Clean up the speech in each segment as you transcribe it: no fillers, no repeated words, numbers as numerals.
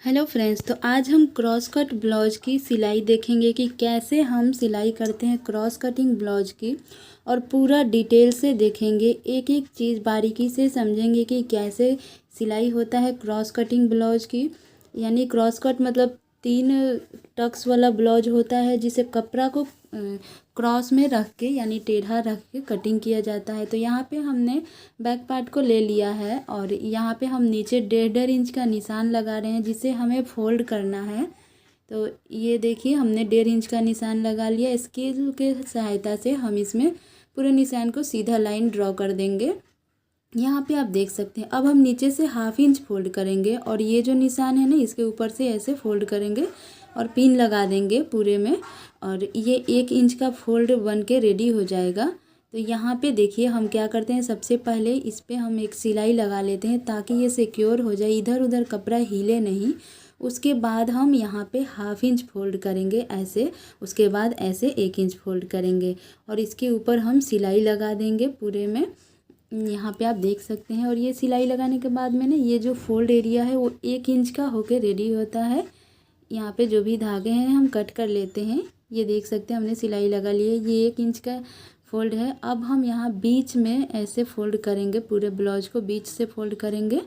Hello friends, तो आज हम क्रॉस कट ब्लाउज की सिलाई देखेंगे कि कैसे हम सिलाई करते हैं क्रॉस कटिंग ब्लाउज की। और पूरा डिटेल से देखेंगे, एक एक चीज़ बारीकी से समझेंगे कि कैसे सिलाई होता है क्रॉस कटिंग ब्लाउज की। यानी क्रॉस कट मतलब 3 टक्स वाला ब्लाउज होता है जिसे कपड़ा को क्रॉस में रख के यानी टेढ़ा रख के कटिंग किया जाता है। तो यहाँ पे हमने बैक पार्ट को ले लिया है और यहाँ पे हम नीचे 1.5 इंच का निशान लगा रहे हैं जिसे हमें फोल्ड करना है। तो ये देखिए, हमने 1.5 इंच का निशान लगा लिया। स्केल के सहायता से हम इसमें पूरे निशान को सीधा लाइन ड्रॉ कर देंगे। यहाँ पे आप देख सकते हैं। अब हम नीचे से 1/2 इंच फोल्ड करेंगे और ये जो निशान है ना, इसके ऊपर से ऐसे फोल्ड करेंगे और पिन लगा देंगे पूरे में, और ये 1 इंच का फोल्ड बन के रेडी हो जाएगा। तो यहाँ पे देखिए हम क्या करते हैं, सबसे पहले इस पर हम एक सिलाई लगा लेते हैं ताकि ये सिक्योर हो जाए, इधर उधर कपड़ा हिले नहीं। उसके बाद हम यहाँ पे 1/2 इंच फोल्ड करेंगे ऐसे, उसके बाद ऐसे 1 इंच फोल्ड करेंगे और इसके ऊपर हम सिलाई लगा देंगे पूरे में। यहाँ पे आप देख सकते हैं। और ये सिलाई लगाने के बाद में ना, ये जो फोल्ड एरिया है वो 1 इंच का होके रेडी होता है। यहाँ पे जो भी धागे हैं हम कट कर लेते हैं। ये देख सकते हैं हमने सिलाई लगा ली है, ये 1 इंच का फोल्ड है। अब हम यहाँ बीच में ऐसे फोल्ड करेंगे, पूरे ब्लाउज को बीच से फोल्ड करेंगे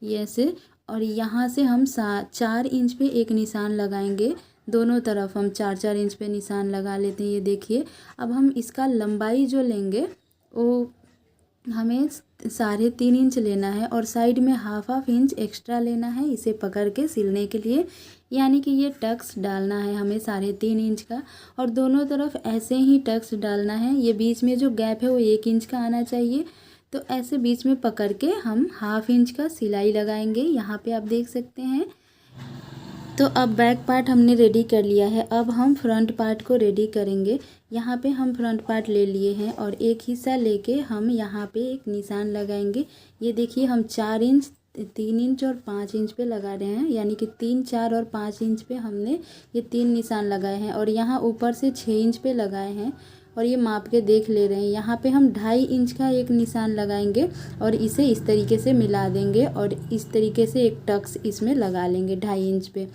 ये ऐसे। और यहाँ से हम 4 इंच पे एक निशान लगाएंगे, दोनों तरफ हम 4-4 इंच पे निशान लगा लेते हैं। ये देखिए, अब हम इसका लंबाई जो लेंगे वो हमें 3.5 इंच लेना है और साइड में 1/2 इंच एक्स्ट्रा लेना है इसे पकड़ के सिलने के लिए। यानी कि ये टक्स डालना है हमें 3.5 इंच का, और दोनों तरफ ऐसे ही टक्स डालना है। ये बीच में जो गैप है वो 1 इंच का आना चाहिए। तो ऐसे बीच में पकड़ के हम 1/2 इंच का सिलाई लगाएंगे। यहाँ पे आप देख सकते हैं। तो अब बैक पार्ट हमने रेडी कर लिया है, अब हम फ्रंट पार्ट को रेडी करेंगे। यहाँ पे हम फ्रंट पार्ट ले लिए हैं और एक हिस्सा लेके हम यहाँ पे एक निशान लगाएंगे। ये देखिए, हम 4 इंच, 3 इंच और 5 इंच पे लगा रहे हैं, यानी कि 3, 4 और 5 इंच पे हमने ये 3 निशान लगाए हैं। और यहाँ ऊपर से 6 इंच पे लगाए हैं और ये माप के देख ले रहे हैं। यहाँ पे हम 2.5 इंच का एक निशान लगाएंगे और इसे इस तरीके से मिला देंगे और इस तरीके से एक टक्स इसमें लगा लेंगे 2.5 इंच पे।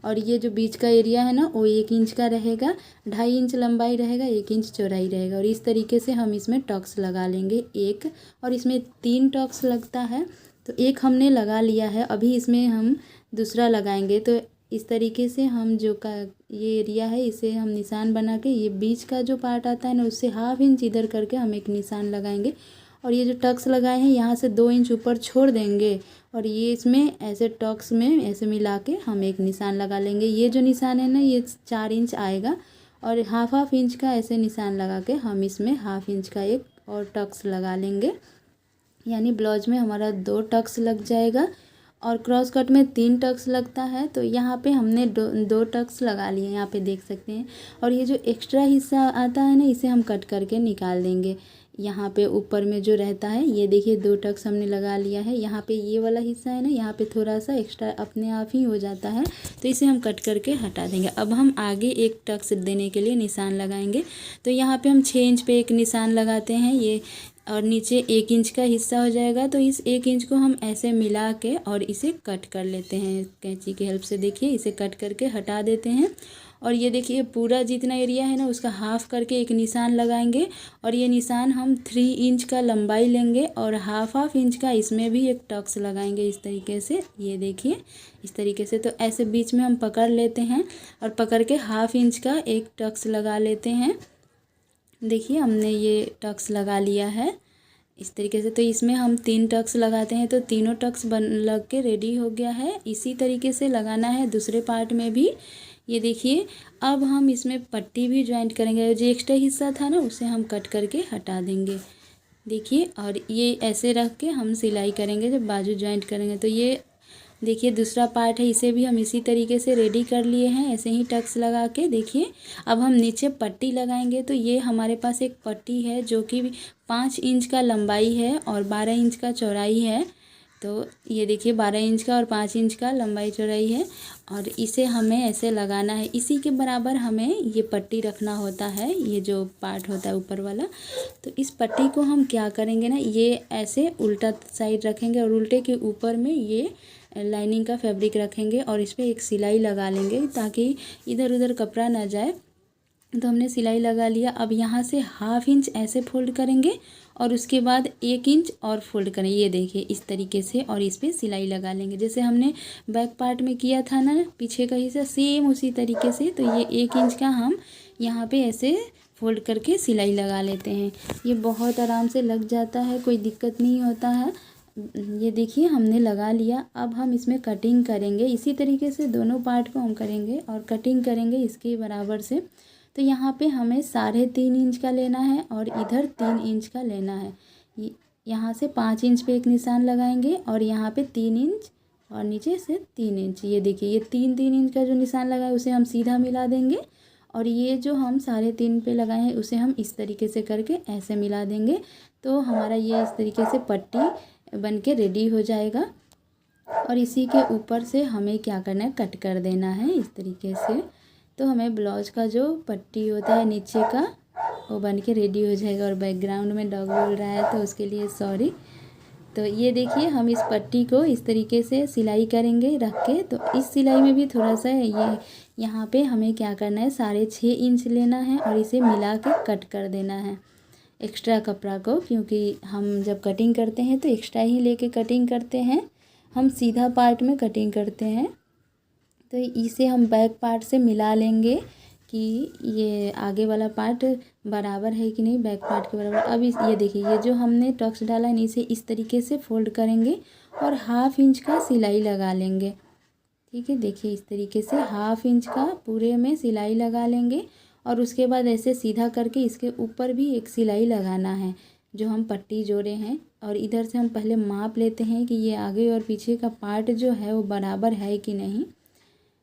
और ये जो बीच का एरिया है ना, वो 1 इंच का रहेगा, 2.5 इंच लंबाई रहेगा, 1 इंच चौड़ाई रहेगा। और इस तरीके से हम इसमें टक्स लगा लेंगे एक, और इसमें 3 टक्स लगता है। तो एक हमने लगा लिया है, अभी इसमें हम दूसरा लगाएंगे। तो इस तरीके से हम ये एरिया है इसे हम निशान बना के, ये बीच का जो पार्ट आता है ना, उससे 1/2 इंच इधर करके हम एक निशान लगाएंगे। और ये जो टक्स लगाए हैं यहाँ से 2 इंच ऊपर छोड़ देंगे और ये इसमें ऐसे टक्स में ऐसे मिला के हम एक निशान लगा लेंगे। ये जो निशान है ना, ये 4 इंच आएगा और 1/2 इंच का ऐसे निशान लगा के हम इसमें 1/2 इंच का एक और टक्स लगा लेंगे। यानी ब्लाउज में हमारा 2 टक्स लग जाएगा और क्रॉस कट में 3 टक्स लगता है। तो यहाँ पे हमने दो टक्स लगा लिए, यहाँ पे देख सकते हैं। और ये जो एक्स्ट्रा हिस्सा आता है ना, इसे हम कट करके निकाल देंगे। यहाँ पे ऊपर में जो रहता है, ये देखिए 2 टक्स हमने लगा लिया है। यहाँ पे ये वाला हिस्सा है ना, यहाँ पे थोड़ा सा एक्स्ट्रा अपने आप ही हो जाता है, तो इसे हम कट करके हटा देंगे। अब हम आगे एक टक्स देने के लिए निशान लगाएंगे। तो यहाँ पे हम 6 इंच पे एक निशान लगाते हैं ये, और नीचे 1 इंच का हिस्सा हो जाएगा। तो इस 1 इंच को हम ऐसे मिला के और इसे कट कर लेते हैं कैंची की हेल्प से। देखिए, इसे कट करके हटा देते हैं। और ये देखिए, पूरा जितना एरिया है ना, उसका हाफ करके एक निशान लगाएंगे और ये निशान हम 3 इंच का लंबाई लेंगे और 1/2 इंच का इसमें भी एक टक्स लगाएंगे इस तरीके से। ये देखिए, इस तरीके से। तो ऐसे बीच में हम पकड़ लेते हैं और पकड़ के 1/2 इंच का एक टक्स लगा लेते हैं। देखिए, हमने ये टक्स लगा लिया है इस तरीके से। तो इसमें हम 3 टक्स लगाते हैं, तो तीनों टक्स लग के रेडी हो गया है। इसी तरीके से लगाना है दूसरे पार्ट में भी। ये देखिए, अब हम इसमें पट्टी भी ज्वाइंट करेंगे। जो एक्स्ट्रा हिस्सा था ना, उसे हम कट करके हटा देंगे। देखिए, और ये ऐसे रख के हम सिलाई करेंगे जब बाजू ज्वाइंट करेंगे। तो ये देखिए दूसरा पार्ट है, इसे भी हम इसी तरीके से रेडी कर लिए हैं, ऐसे ही टक्स लगा के। देखिए, अब हम नीचे पट्टी लगाएंगे। तो ये हमारे पास एक पट्टी है जो कि 5 इंच का लंबाई है और 12 इंच का चौड़ाई है। तो ये देखिए, 12 इंच का और 5 इंच का लंबाई चौड़ाई है और इसे हमें ऐसे लगाना है। इसी के बराबर हमें ये पट्टी रखना होता है, ये जो पार्ट होता है ऊपर वाला। तो इस पट्टी को हम क्या करेंगे ना, ये ऐसे उल्टा साइड रखेंगे और उल्टे के ऊपर में ये लाइनिंग का फैब्रिक रखेंगे और इस पर एक सिलाई लगा लेंगे ताकि इधर उधर कपड़ा ना जाए। तो हमने सिलाई लगा लिया। अब यहाँ से 1/2 इंच ऐसे फोल्ड करेंगे और उसके बाद 1 इंच और फोल्ड करें, ये देखिए इस तरीके से, और इस पर सिलाई लगा लेंगे जैसे हमने बैक पार्ट में किया था ना पीछे का हिस्सा, सेम उसी तरीके से। तो ये 1 इंच का हम यहाँ पे ऐसे फोल्ड करके सिलाई लगा लेते हैं। ये बहुत आराम से लग जाता है, कोई दिक्कत नहीं होता है। ये देखिए हमने लगा लिया। अब हम इसमें कटिंग करेंगे, इसी तरीके से दोनों पार्ट को हम करेंगे और कटिंग करेंगे इसके बराबर से। तो यहाँ पे हमें 3.5 इंच का लेना है और इधर 3 इंच का लेना है। यहाँ से 5 इंच पे एक निशान लगाएंगे और यहाँ पे 3 इंच और नीचे से 3 इंच। ये देखिए ये 3 इंच का जो निशान लगा है उसे हम सीधा मिला देंगे और ये जो हम 3.5 पे लगाए हैं उसे हम इस तरीके से करके ऐसे मिला देंगे। तो हमारा ये इस तरीके से पट्टी बन के रेडी हो जाएगा। और इसी के ऊपर से हमें क्या करना है, कट कर देना है इस तरीके से। तो हमें ब्लाउज का जो पट्टी होता है नीचे का वो बन के रेडी हो जाएगा। और बैकग्राउंड में डॉग बोल रहा है तो उसके लिए सॉरी। तो ये देखिए हम इस पट्टी को इस तरीके से सिलाई करेंगे रख के। तो इस सिलाई में भी थोड़ा सा ये यहाँ पे हमें क्या करना है, 6.5 इंच लेना है और इसे मिला के कट कर देना है एक्स्ट्रा कपड़ा को, क्योंकि हम जब कटिंग करते हैं तो एक्स्ट्रा ही लेके कटिंग करते हैं, हम सीधा पार्ट में कटिंग करते हैं। तो इसे हम बैक पार्ट से मिला लेंगे कि ये आगे वाला पार्ट बराबर है कि नहीं बैक पार्ट के बराबर। अब ये देखिए ये जो हमने टक्स डाला है इसे इस तरीके से फोल्ड करेंगे और 1/2 इंच का सिलाई लगा लेंगे। ठीक है, देखिए इस तरीके से 1/2 इंच का पूरे में सिलाई लगा लेंगे और उसके बाद ऐसे सीधा करके इसके ऊपर भी एक सिलाई लगाना है जो हम पट्टी जोड़े हैं। और इधर से हम पहले माप लेते हैं कि ये आगे और पीछे का पार्ट जो है वो बराबर है कि नहीं,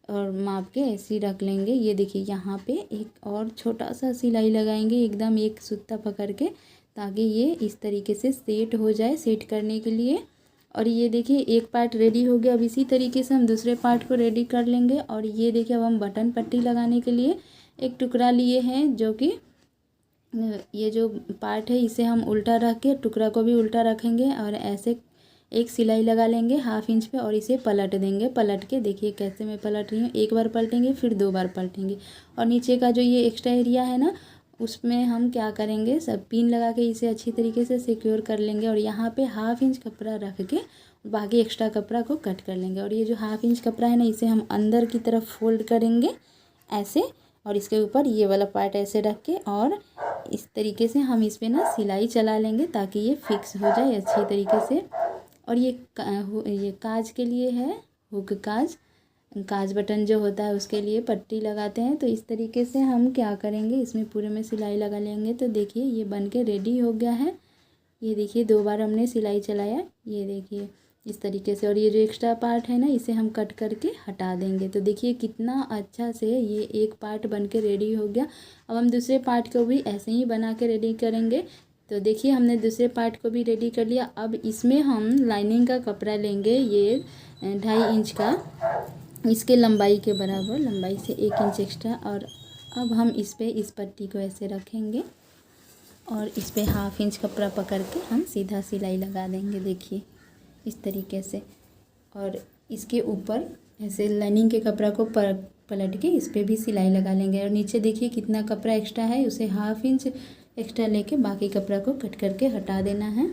और माप के ऐसे ही रख लेंगे। ये देखिए यहाँ पे एक और छोटा सा सिलाई लगाएंगे एकदम एक सूता पकड़ के, ताकि ये इस तरीके से सेट हो जाए, सेट करने के लिए। और ये देखिए एक पार्ट रेडी हो गया। अब इसी तरीके से हम दूसरे पार्ट को रेडी कर लेंगे। और ये देखिए अब हम बटन पट्टी लगाने के लिए एक टुकड़ा लिए हैं, जो कि ये जो पार्ट है इसे हम उल्टा रख के टुकड़ा को भी उल्टा रखेंगे और ऐसे एक सिलाई लगा लेंगे 1/2 इंच पे और इसे पलट देंगे। पलट के देखिए कैसे मैं पलट रही हूँ, एक बार पलटेंगे फिर 2 बार पलटेंगे। और नीचे का जो ये एक्स्ट्रा एरिया है ना उसमें हम क्या करेंगे, सब पिन लगा के इसे अच्छी तरीके से सिक्योर कर लेंगे। और यहाँ पे 1/2 इंच कपड़ा रख के बाकी एक्स्ट्रा कपड़ा को कट कर लेंगे। और ये जो 1/2 इंच कपड़ा है ना इसे हम अंदर की तरफ फोल्ड करेंगे ऐसे, और इसके ऊपर ये वाला पार्ट ऐसे रख के और इस तरीके से हम इस पर ना सिलाई चला लेंगे ताकि ये फिक्स हो जाए अच्छी तरीके से। और ये काज के लिए है, हुक काज बटन जो होता है उसके लिए पट्टी लगाते हैं। तो इस तरीके से हम क्या करेंगे, इसमें पूरे में सिलाई लगा लेंगे। तो देखिए ये बन के रेडी हो गया है। ये देखिए 2 बार हमने सिलाई चलाया, ये देखिए इस तरीके से। और ये जो एक्स्ट्रा पार्ट है ना इसे हम कट करके हटा देंगे। तो देखिए कितना अच्छा से ये एक पार्ट बन के रेडी हो गया। अब हम दूसरे पार्ट को भी ऐसे ही बना के रेडी करेंगे। तो देखिए हमने दूसरे पार्ट को भी रेडी कर लिया। अब इसमें हम लाइनिंग का कपड़ा लेंगे, ये 2.5 इंच का, इसके लंबाई के बराबर, लंबाई से 1 इंच एक्स्ट्रा। और अब हम इस पे इस पट्टी को ऐसे रखेंगे और इस पे 1/2 इंच कपड़ा पकड़ के हम सीधा सिलाई लगा देंगे, देखिए इस तरीके से। और इसके ऊपर ऐसे लाइनिंग के कपड़ा को पलट के इस पर भी सिलाई लगा लेंगे। और नीचे देखिए कितना कपड़ा एक्स्ट्रा है, उसे 1/2 इंच एक्स्ट्रा लेके बाकी कपड़ा को कट करके हटा देना है।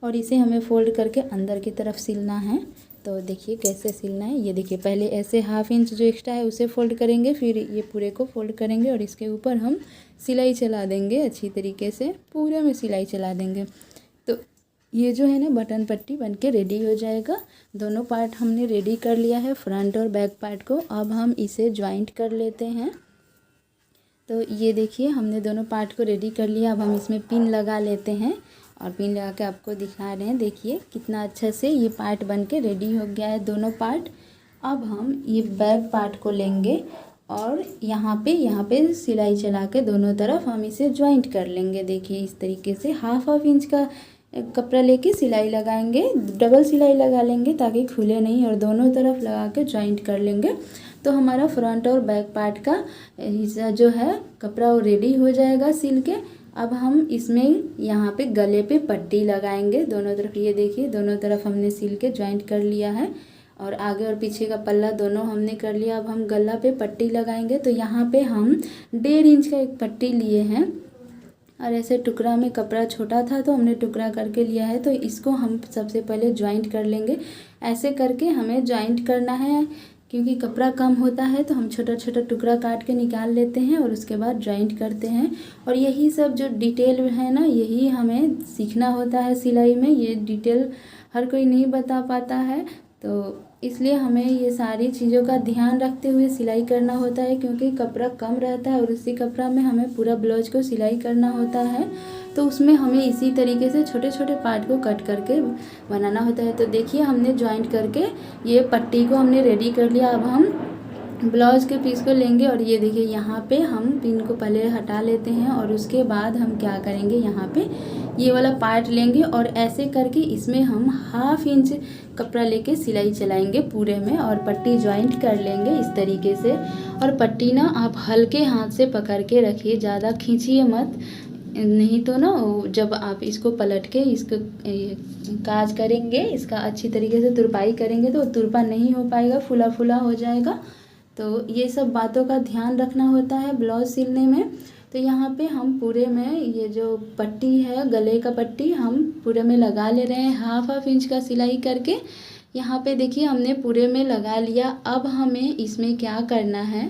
और इसे हमें फोल्ड करके अंदर की तरफ सिलना है। तो देखिए कैसे सिलना है, ये देखिए पहले ऐसे 1/2 इंच जो एक्स्ट्रा है उसे फोल्ड करेंगे, फिर ये पूरे को फोल्ड करेंगे और इसके ऊपर हम सिलाई चला देंगे अच्छी तरीके से, पूरे में सिलाई चला देंगे। तो ये जो है ना बटन पट्टी बन के रेडी हो जाएगा। दोनों पार्ट हमने रेडी कर लिया है, फ्रंट और बैक पार्ट को। अब हम इसे ज्वाइंट कर लेते हैं। तो ये देखिए हमने दोनों पार्ट को रेडी कर लिया। अब हम इसमें पिन लगा लेते हैं और पिन लगा के आपको दिखा रहे हैं, देखिए कितना अच्छा से ये पार्ट बन के रेडी हो गया है दोनों पार्ट। अब हम ये बैक पार्ट को लेंगे और यहाँ पे सिलाई चला के दोनों तरफ हम इसे ज्वाइंट कर लेंगे। देखिए इस तरीके से 1/2 इंच का कपड़ा लेके सिलाई लगाएंगे, डबल सिलाई लगा लेंगे ताकि खुले नहीं, और दोनों तरफ लगा के ज्वाइंट कर लेंगे। तो हमारा फ्रंट और बैक पार्ट का हिस्सा जो है कपड़ा वो रेडी हो जाएगा सिल के। अब हम इसमें यहाँ पे गले पे पट्टी लगाएंगे दोनों तरफ। ये देखिए दोनों तरफ हमने सिल के ज्वाइंट कर लिया है। और आगे और पीछे का पल्ला दोनों हमने कर लिया। अब हम गला पे पट्टी लगाएंगे। तो यहाँ पे हम 1.5 इंच का एक पट्टी लिए हैं और ऐसे टुकड़ा में कपड़ा छोटा था तो हमने टुकड़ा करके लिया है। तो इसको हम सबसे पहले जॉइंट कर लेंगे। ऐसे करके हमें जॉइंट करना है, क्योंकि कपड़ा कम होता है तो हम छोटा छोटा टुकड़ा काट के निकाल लेते हैं और उसके बाद जॉइंट करते हैं। और यही सब जो डिटेल है ना, यही हमें सीखना होता है सिलाई में। ये डिटेल हर कोई नहीं बता पाता है, तो इसलिए हमें ये सारी चीज़ों का ध्यान रखते हुए सिलाई करना होता है, क्योंकि कपड़ा कम रहता है और उसी कपड़ा में हमें पूरा ब्लाउज को सिलाई करना होता है। तो उसमें हमें इसी तरीके से छोटे छोटे पार्ट को कट करके बनाना होता है। तो देखिए हमने जॉइंट करके ये पट्टी को हमने रेडी कर लिया। अब हम ब्लाउज के पीस को लेंगे और ये देखिए यहाँ पे हम पिन को पहले हटा लेते हैं और उसके बाद हम क्या करेंगे, यहाँ पे ये वाला पार्ट लेंगे और ऐसे करके इसमें हम 1/2 इंच कपड़ा लेके सिलाई चलाएंगे पूरे में और पट्टी जॉइंट कर लेंगे इस तरीके से। और पट्टी ना आप हल्के हाथ से पकड़ के रखिए, ज़्यादा खींचिए मत, नहीं तो ना जब आप इसको पलट के इसको काज करेंगे, इसका अच्छी तरीके से तुरपाई करेंगे तो तुरपा नहीं हो पाएगा, फुला फुला हो जाएगा। तो ये सब बातों का ध्यान रखना होता है ब्लाउज सिलने में। तो यहाँ पे हम पूरे में ये जो पट्टी है, गले का पट्टी हम पूरे में लगा ले रहे हैं 1/2 इंच का सिलाई करके। यहाँ पे देखिए हमने पूरे में लगा लिया। अब हमें इसमें क्या करना है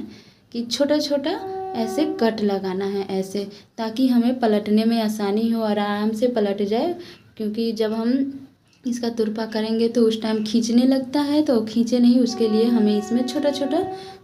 कि छोटा छोटा ऐसे कट लगाना है ऐसे, ताकि हमें पलटने में आसानी हो और आराम से पलट जाए। क्योंकि जब हम इसका तुरपा करेंगे तो उस टाइम खींचने लगता है, तो खींचे नहीं, उसके लिए हमें इसमें छोटा छोटा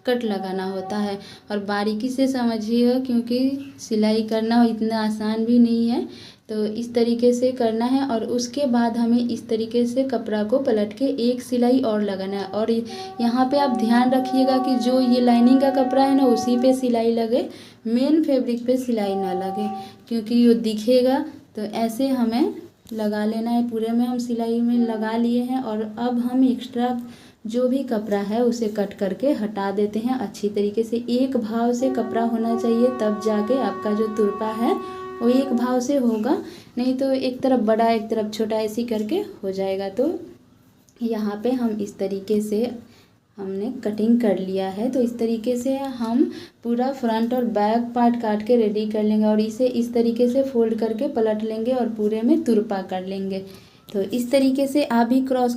कट लगाना होता है। और बारीकी से समझिएगा, क्योंकि सिलाई करना इतना आसान भी नहीं है। तो इस तरीके से करना है और उसके बाद हमें इस तरीके से कपड़ा को पलट के एक सिलाई और लगाना है। और यहाँ पे आप ध्यान रखिएगा कि जो ये लाइनिंग का कपड़ा है ना, उसी पे सिलाई लगे, मेन फैब्रिक पे सिलाई ना लगे, क्योंकि ये दिखेगा। तो ऐसे हमें लगा लेना है। पूरे में हम सिलाई में लगा लिए हैं और अब हम एक्स्ट्रा जो भी कपड़ा है उसे कट करके हटा देते हैं अच्छी तरीके से। एक भाव से कपड़ा होना चाहिए, तब जाके आपका जो तुरपा है वो एक भाव से होगा, नहीं तो एक तरफ बड़ा एक तरफ छोटा ऐसी करके हो जाएगा। तो यहाँ पे हम इस तरीके से हमने कटिंग कर लिया है। तो इस तरीके से हम पूरा फ्रंट और बैक पार्ट काट के रेडी कर लेंगे और इसे इस तरीके से फोल्ड करके पलट लेंगे और पूरे में तुरपा कर लेंगे। तो इस तरीके से आप भी क्रॉस